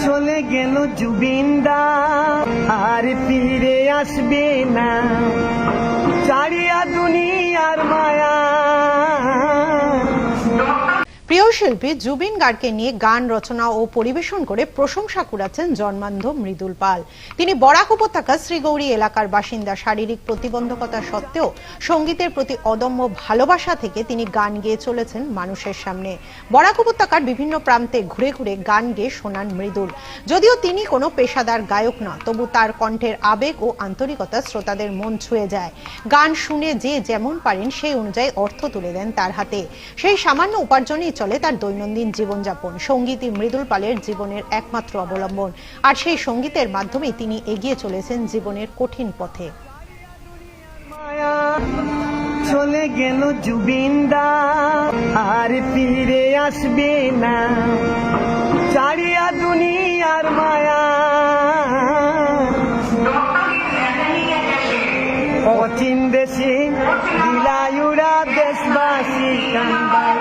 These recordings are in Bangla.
চলে গেল জুবিনদা আর ফিরে আসবে না, ছাড়িয়া দুনিয়ার মায়া। প্রিয় শিল্পী জুবিন গার্গকে নিয়ে গান রচনা ও পরিবেশন করে প্রশংসা কুড়াচ্ছেন জন্মান্ধ মৃদুল পাল। তিনি বরাক উপত্যকা শ্রীগৌরী এলাকার বাসিন্দা। শারীরিক প্রতিবন্ধকতা সত্ত্বেও সঙ্গীতের প্রতি অদম্য ভালোবাসা থেকে তিনি গান গেয়ে চলেছেন মানুষের সামনে। বরাক উপত্যকার বিভিন্ন প্রান্তে ঘুরে ঘুরে গান গেয়ে শোনান মৃদুল। যদিও তিনি কোনো পেশাদার গায়ক না, তবু তার কণ্ঠের আবেগ ও আন্তরিকতা শ্রোতাদের মন ছুঁয়ে যায়। গান শুনে যে যেমন পারেন সেই অনুযায়ী অর্থ তুলে দেন তার হাতে। সেই সামান্য উপার্জনেই চলে তার দৈনন্দিন জীবনযাপন। সঙ্গীতই মৃদুল পালের জীবনের একমাত্র অবলম্বন, আর সেই সঙ্গীতের মাধ্যমে তিনি এগিয়ে চলেছেন জীবনের কঠিন পথে। চলে গেল জুবিনদা আর ফিরে আসবে না, ছাড়িয়া দুনিয়ার মায়া। অচিন দেশে দিলায়ুরা দেশবাসী কান্দায়।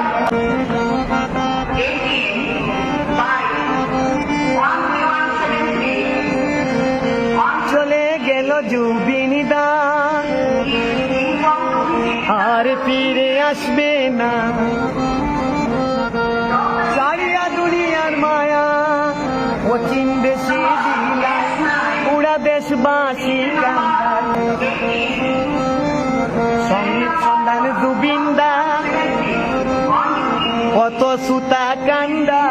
চলে গেল জুবিনদা আর ফিরে আসবে না, ছাড়িয়া দুনিয়ার মায়া। অচিন দেশে দিলায়ুরা দেশবাসী কান্দায়। সঙ্গীত সন্ধান জুবিনদা কত সুতা কান্দা,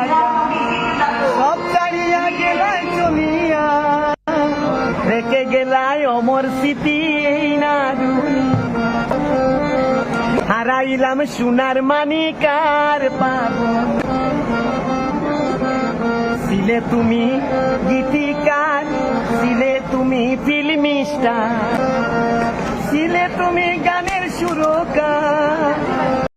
সব ছাড়িয়া গেলাই চলিয়া, রেখে গেলাই অমর স্মৃতি এই না। হারাইলাম সোনার মানিকার পাগল, ছিলে তুমি গীতিকার, ছিলে তুমি ফিল্ম স্টার, ছিলে তুমি গানের সুরকার।